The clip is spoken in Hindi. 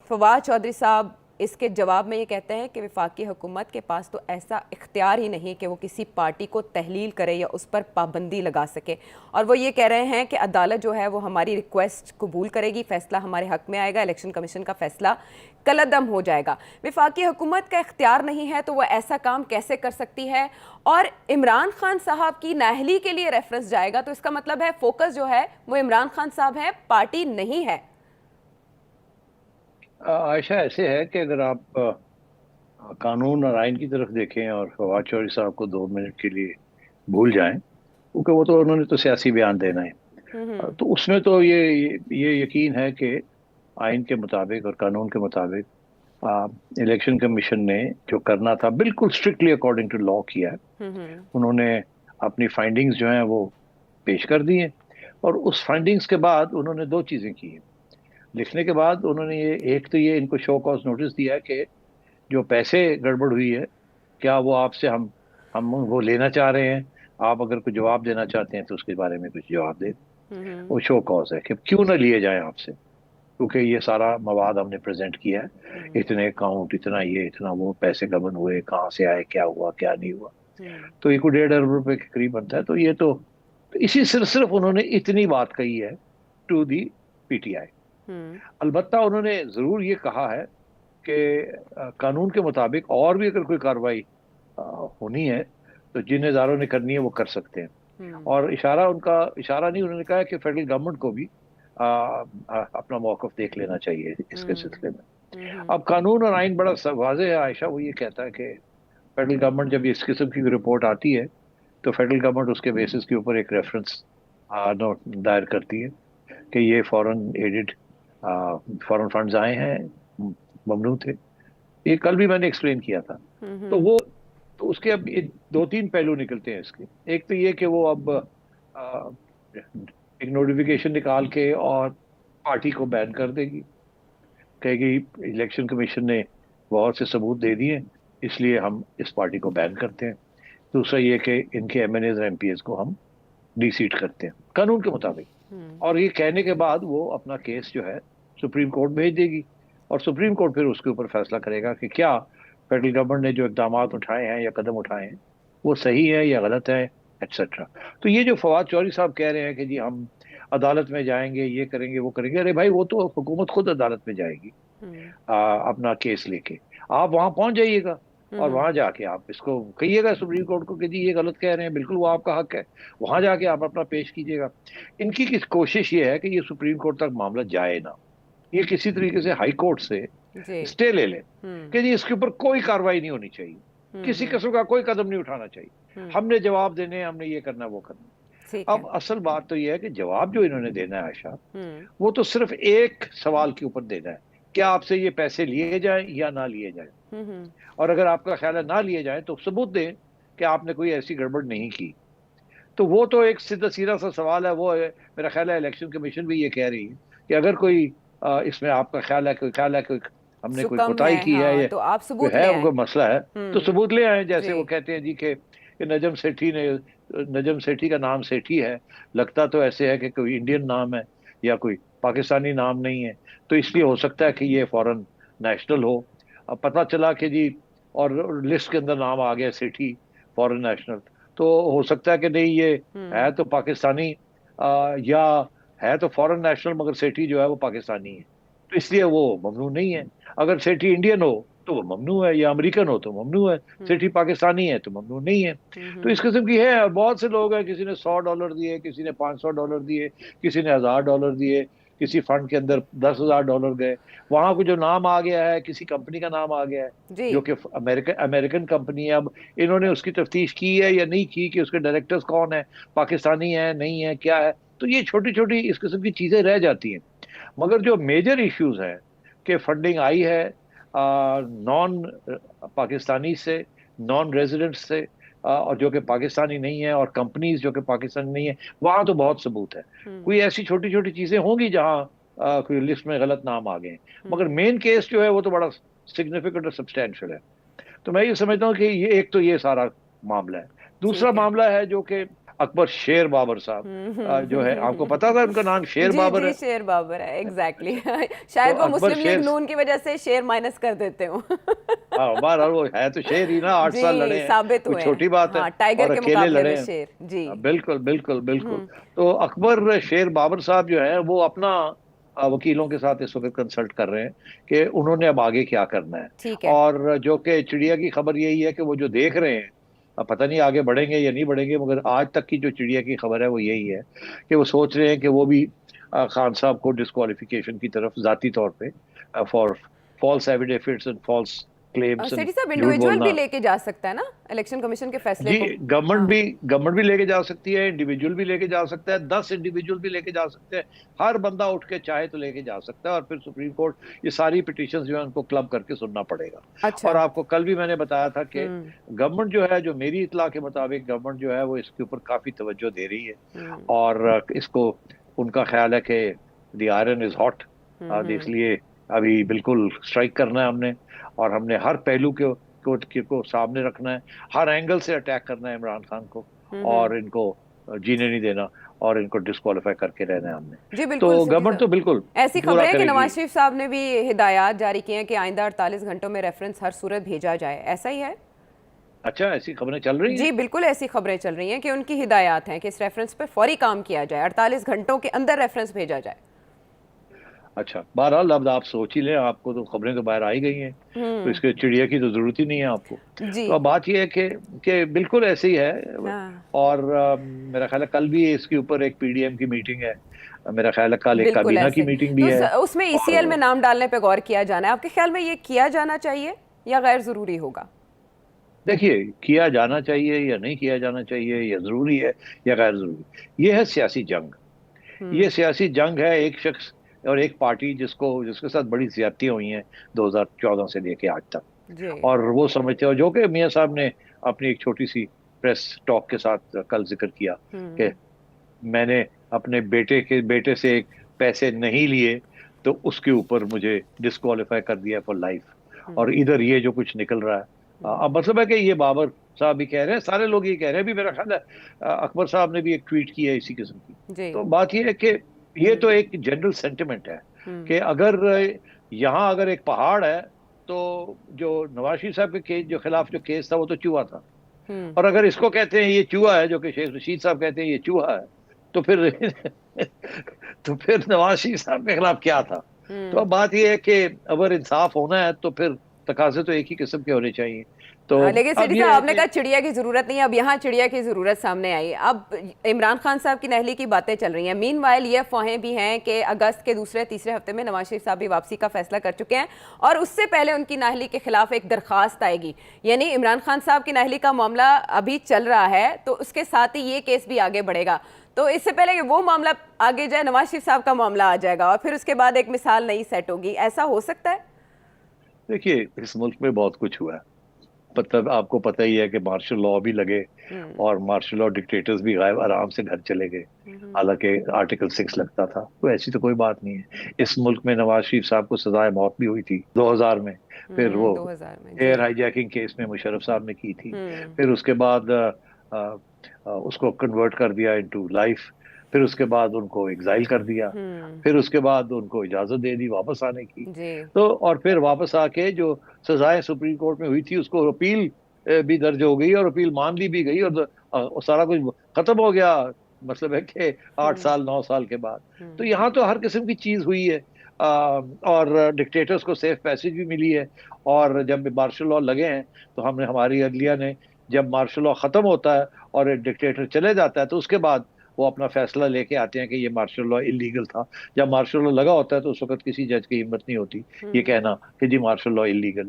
फवाद चौधरी साहब इसके जवाब में ये कहते हैं कि वफाकी हुकूमत के पास तो ऐसा इख्तियार ही नहीं कि वो किसी पार्टी को तहलील करे या उस पर पाबंदी लगा सके। और वो ये कह रहे हैं कि अदालत जो है वो हमारी रिक्वेस्ट कबूल करेगी, फैसला हमारे हक में आएगा, इलेक्शन कमीशन का फैसला कलअदम हो जाएगा। वफाकी हुकूमत का इख्तियार नहीं है तो वो ऐसा काम कैसे कर सकती है? और इमरान खान साहब की नाअहली के लिए रेफरेंस जाएगा तो इसका मतलब है फोकस जो है वो इमरान खान साहब है, पार्टी नहीं है। आयशा, ऐसे है कि अगर आप कानून और आइन की तरफ देखें और फवाद चौधरी साहब को 2 मिनट के लिए भूल जाएं, क्योंकि वो तो उन्होंने तो सियासी बयान देना है। हम्म। तो उसमें तो ये यकीन है कि आइन के मुताबिक और कानून के मुताबिक इलेक्शन कमीशन ने जो करना था बिल्कुल स्ट्रिक्टली अकॉर्डिंग टू लॉ किया है। हम्म। उन्होंने अपनी फाइंडिंग्स जो हैं वो पेश कर दी हैं, और उस फाइंडिंग्स के बाद उन्होंने दो चीज़ें की हैं। लिखने के बाद उन्होंने ये, एक तो ये इनको शो कॉज नोटिस दिया है कि जो पैसे गड़बड़ हुई है, क्या वो आपसे हम वो लेना चाह रहे हैं। आप अगर कुछ जवाब देना चाहते हैं तो उसके बारे में कुछ जवाब दें। हम्म। वो शो कॉज है कि क्यों ना लिए जाएं आपसे, क्योंकि ये सारा मवाद हमने प्रेजेंट किया है। हम्म। इतने अकाउंट, इतना ये, इतना वो, पैसे गबन हुए, कहाँ से आए, क्या हुआ, क्या नहीं हुआ। हम्म। तो ये कोई 1.5 अरब रुपए के करीब बनता है। तो ये तो इसी सिर्फ उन्होंने इतनी बात कही है टू दी पीटीआई। हम्म। अलबत्ता उन्होंने जरूर ये कहा है कि कानून के मुताबिक और भी अगर कोई कार्रवाई अ, होनी है तो जिन इदारों ने करनी है वो कर सकते हैं। हम्म। और इशारा नहीं, उन्होंने कहा है कि फेडरल गवर्नमेंट को भी अपना मौकफ देख लेना चाहिए इसके हम्म। सिलसिले में। हम्म। अब कानून और आइन बड़ा वाज़ेह है आयशा। वो ये कहता है कि फेडरल गवर्नमेंट जब इस किस्म की रिपोर्ट आती है तो फेडरल गवर्नमेंट उसके बेसिस के ऊपर एक रेफरेंस नोट दायर करती है कि ये फॉरेन एडेड फॉरेन फंड्स आए हैं, ममनू थे। ये कल भी मैंने एक्सप्लेन किया था। तो हम्म। वो तो उसके अब ये दो तीन पहलू निकलते हैं इसके। एक तो ये कि वो अब एक नोटिफिकेशन निकाल के और पार्टी को बैन कर देगी, कहेगी इलेक्शन कमीशन ने बहुत से सबूत दे दिए, इसलिए हम इस पार्टी को बैन करते हैं। दूसरा ये कि इनके एमएनएज और एमपीएस को हम डीसीट करते हैं कानून के मुताबिक। हम्म। और ये कहने के बाद वो अपना केस जो है सुप्रीम कोर्ट भेज देगी, और सुप्रीम कोर्ट फिर उसके ऊपर फैसला करेगा कि क्या फेडरल गवर्नमेंट ने जो इकदाम उठाए हैं या कदम उठाए हैं वो सही है या गलत है, एटसेट्रा। तो ये जो फवाद चौधरी साहब कह रहे हैं कि जी हम अदालत में जाएंगे, ये करेंगे, वो करेंगे, अरे भाई वो तो हुकूमत खुद अदालत में जाएगी हम्म। अपना केस लेके। आप वहां पहुंच जाइएगा और हम्म। वहां जाके आप इसको कहिएगा सुप्रीम कोर्ट को कि जी ये गलत कह रहे हैं, बिल्कुल वो आपका हक है। वहां जाके आप अपना पेश कीजिएगा। इनकी किस कोशिश ये है कि ये सुप्रीम कोर्ट तक मामला जाए ना, ये किसी तरीके से हाई कोर्ट से जी। स्टे ले ले हम्म। कि जी इसके ऊपर कोई कार्रवाई नहीं होनी चाहिए, किसी हम्म। किस्म का कोई कदम नहीं उठाना चाहिए, हम्म। हमने जवाब देने हैं, हमने ये करना वो करना। ठीक है। अब असल बात तो ये है कि जवाब जो इन्होंने देना है आशा, हम्म। वो तो सिर्फ एक सवाल के ऊपर देना है, क्या आपसे ये पैसे लिए जाएं या ना लिए जाएं। हम्म। और अगर आपका ख्याल है ना लिए जाएं तो सबूत दें कि आपने कोई ऐसी गड़बड़ नहीं की। तो वो तो एक सीधा सीधा सा सवाल है। वो है, मेरा ख्याल है इलेक्शन कमीशन भी ये कह रही है कि अगर कोई इसमें आपका ख्याल है कोई हमने कोई सुकम है, कोताही की है हाँ, या तो आप कोई सबूत ले है, आए। कोई मसला है, तो हम्म। सबूत ले आए। जैसे जी। वो कहते हैं जी कि नजम सेठी का नाम सेठी है, लगता तो ऐसे है कि कोई इंडियन नाम है या कोई पाकिस्तानी नाम नहीं है, तो इसलिए हो सकता है कि ये फॉरेन नेशनल हो। अब पता चला कि जी, और लिस्ट के अंदर नाम आ गया सेठी, फॉरेन नेशनल, तो हो सकता है कि नहीं ये है हम्म। तो पाकिस्तानी, या है तो फॉरेन नेशनल मगर सेठी जो है वो पाकिस्तानी है, तो इसलिए वो ममनू नहीं है। अगर सेठी इंडियन हो तो वो ममनू है, या अमेरिकन हो तो ममनू है। सेठी हम्म। पाकिस्तानी है तो ममनू नहीं है। तो इस हम्म। किस्म की है। और बहुत से लोग हैं, किसी ने $100 दिए, किसी ने $500 दिए, किसी ने $1000 दिए, किसी फंड के अंदर $10,000 गए। वहां को जो नाम आ गया है, किसी कंपनी का नाम आ गया है जी। जो कि अमेरिकन अमेरिकन कंपनी है। अब इन्होंने उसकी तफ्तीश की है या नहीं की कि उसके डायरेक्टर्स कौन है, पाकिस्तानी है नहीं है, क्या है। तो ये छोटी छोटी इस किस्म की चीजें रह जाती हैं। मगर जो मेजर इश्यूज हैं कि फंडिंग आई है नॉन पाकिस्तानी से, नॉन रेजिडेंट से, और जो कि पाकिस्तानी नहीं है, और कंपनीज जो कि पाकिस्तानी नहीं है, वहां तो बहुत सबूत है। हम्म। कोई ऐसी छोटी छोटी चीजें होंगी जहां कोई लिस्ट में गलत नाम आ गए हैं, मगर हम्म। मेन केस जो है वो तो बड़ा सिग्निफिकेंट और सब्सटैंशियल है। तो मैं ये समझता हूँ कि ये एक तो ये सारा मामला है। दूसरा ठीक है। मामला है जो कि अकबर शेर बाबर साहब जो है, आपको पता था उनका नाम शेर जी बाबर जी, है? शेर बाबर है, एग्जैक्टली तो शायद वो अकबर मुस्लिम लीग शेर, नून की वजह से शेर माइनस कर देते हो हाँ बहरहाल वो है तो शेर ही ना, 8 साल जी, लड़े हैं, साबित कोई हुए हैं, छोटी बात है? हाँ, टाइगर और के अकेले मुकाबले लड़े में हैं। शेर जी। बिल्कुल बिल्कुल बिल्कुल। तो अकबर शेर बाबर साहब जो है वो अपना वकीलों के साथ इस वक्त कंसल्ट कर रहे हैं कि उन्होंने अब आगे क्या करना है। ठीक है। और जो कि चिड़िया की खबर यही है कि वो जो देख रहे हैं, अब पता नहीं आगे बढ़ेंगे या नहीं बढ़ेंगे, मगर आज तक की जो चिड़िया की खबर है वो यही है कि वो सोच रहे हैं कि वो भी खान साहब को डिस्क्वालिफिकेशन की तरफ जाती तौर पे for false affidavits and false claims and Sethi साहब, झूठ इंडिविजुअल भी बोलना। लेके जा सकता है ना इलेक्शन कमीशन के फैसले जी, को? गवर्नमेंट हाँ। भी गवर्नमेंट भी लेके जा सकती है, इंडिविजुअल भी लेके जा सकता है, 10 इंडिविजुअल भी लेके जा सकते हैं। हर बंदा उठ के चाहे तो लेके जा सकता है, और फिर सुप्रीम कोर्ट ये सारी पिटीशंस जो है उनको क्लब करके सुनना पड़ेगा। अच्छा। और आपको कल भी मैंने बताया था कि हम्म। गवर्नमेंट जो है, जो मेरी इत्तला के मुताबिक गवर्नमेंट जो है वो इसके ऊपर काफी तवज्जो दे रही है। हम्म। और इसको, उनका ख्याल है कि द आयरन इज हॉट, हम्म। इसलिए अभी बिल्कुल स्ट्राइक करना है हमने, और हमने हर पहलू को सामने रखना है, हर एंगल से अटैक करना है इमरान खान को, हम्म। और इनको जीने नहीं देना, और इनको डिस्क्वालीफाई करके रहना है हमने। जी बिल्कुल तो सेठी गवर्नमेंट साहब, तो बिल्कुल ऐसी पूरा खबरें हैं कि करेगी। नवाज शरीफ साहब ने भी हिदायत जारी की हैं कि आइंदा 48 घंटों में रेफरेंस हर सूरत भेजा जाए, ऐसा ही है? अच्छा, ऐसी खबरें चल रही हैं? जी बिल्कुल, ऐसी खबरें चल रही हैं कि उनकी हिदायत हैं कि इस रेफरेंस पे फौरी काम किया जाए, 48 घंटों के अंदर रेफरेंस भेजा जाए। अच्छा, बहरहाल अब आप सोच ही लें, आपको तो खबरें तो बाहर आई गई हैं, तो हम्म। इसके चिड़िया की तो जरूरत ही नहीं है आपको। जी। तो अब बात यह है कि बिल्कुल ऐसे ही है। हाँ। और मेरा ख्याल है कल भी इसके ऊपर एक पीडीएम की मीटिंग है, मेरा ख्याल है कल एक बिल्कुल काबीना की ऐसे ही। मीटिंग भी तो है। उसमें ईसीएल में और नाम डालने पे गौर किया जाना है, आपके ख्याल में ये किया जाना चाहिए या गैर जरूरी होगा? देखिए, किया जाना चाहिए या नहीं किया जाना चाहिए, या जरूरी है या गैर जरूरी, ये है सियासी जंग। हम्म। ये सियासी जंग है एक शख्स और एक पार्टी जिसके साथ बड़ी ज्यादतियां हुई हैं 2014 से लेके आज तक। जी। और वो समझते हो, जो कि मियां साहब ने अपनी एक छोटी सी प्रेस टॉक के साथ कल जिक्र किया कि हम्म। मैंने अपने बेटे से पैसे नहीं लिए, तो उसके ऊपर मुझे डिस्क्वालीफाई कर दिया फॉर लाइफ। और हम्म। इधर ये जो कुछ निकल रहा है, अब मतलब है कि ये बाबर साहब भी कह रहे हैं, सारे लोग ये कह रहे हैं भी, मेरा ख्याल है अकबर साहब ने भी एक ट्वीट किया है इसी किस्म की। जी। तो बात ये है कि ये तो एक जनरल सेंटिमेंट है हम्म। कि अगर यहाँ अगर एक पहाड़ है, तो जो नवाज शरीफ साहब के केस जो खिलाफ जो केस था वो तो चूहा था। हम्म। और अगर इसको कहते हैं ये चूहा है, जो कि शेख रशीद साहब कहते हैं ये चूहा है, तो फिर तो फिर नवाज शरीफ साहब के खिलाफ क्या था? तो हम्म। अब बात यह है कि अगर इंसाफ होना है तो फिर तकाजे तो एक ही किस्म के होने चाहिए। तो लेकिन अब सेठी ये साहब, है आपने कि कहा चिड़िया की जरूरत नहीं है, अब यहाँ चिड़िया की जरूरत सामने आई। अब इमरान खान साहब की नहली की बातें चल रही हैं, मीनवाइल ये अफवाहें भी हैं कि अगस्त के दूसरे तीसरे हफ्ते में नवाज शरीफ साहब भी वापसी का फैसला कर चुके हैं, और उससे पहले उनकी नाहली के खिलाफ एक दरखास्त आएगी। यानी इमरान खान साहब की नाहली का मामला अभी चल रहा है, तो उसके साथ ही ये केस भी आगे बढ़ेगा। तो इससे पहले कि वो मामला आगे जाए, नवाज शरीफ साहब का मामला आ जाएगा, और फिर उसके बाद एक मिसाल नई सेट होगी, ऐसा हो सकता है? देखिए, इस मुल्क में बहुत कुछ हुआ है। मतलब आपको पता ही है कि मार्शल लॉ भी लगे, हम्म। और मार्शल लॉ डिक्टेटर्स भी गायब आराम से घर चले गए, हालांकि आर्टिकल 6 लगता था। तो ऐसी तो कोई बात नहीं है। इस मुल्क में नवाज शरीफ साहब को सजाए मौत भी हुई थी 2000 में। फिर वो 2000 में जी। एयर हाईजैकिंग केस में मुशर्रफ साहब ने की थी। हम्म। फिर उसके बाद उसको कन्वर्ट कर दिया इनटू लाइफ। फिर उसके बाद उनको एग्जाइल कर दिया। हम्म। फिर उसके बाद उनको इजाजत दे दी वापस आने की। जी। तो और फिर वापस आके जो सजाएं सुप्रीम कोर्ट में हुई थी उसको अपील भी दर्ज हो गई, और अपील मान ली भी गई, और सारा कुछ खत्म हो गया। मतलब है कि 8 साल 9 साल के बाद। तो हम्म। यहाँ तो हर किस्म की चीज हुई है। और डिक्टेटर्स को सेफ पैसेज भी मिली है। और जब मार्शल लॉ लगे हैं, तो हमने, हमारी अदलिया ने, जब मार्शल लॉ खत्म होता है और एक डिक्टेटर चले जाता है, तो उसके बाद वो अपना फैसला लेके आते हैं कि ये मार्शल लॉ इलीगल था। जब मार्शल लॉ लगा होता है तो उस वक्त किसी जज की हिम्मत नहीं होती ये हम्म। कहना कि जी मार्शल लॉ इलीगल है।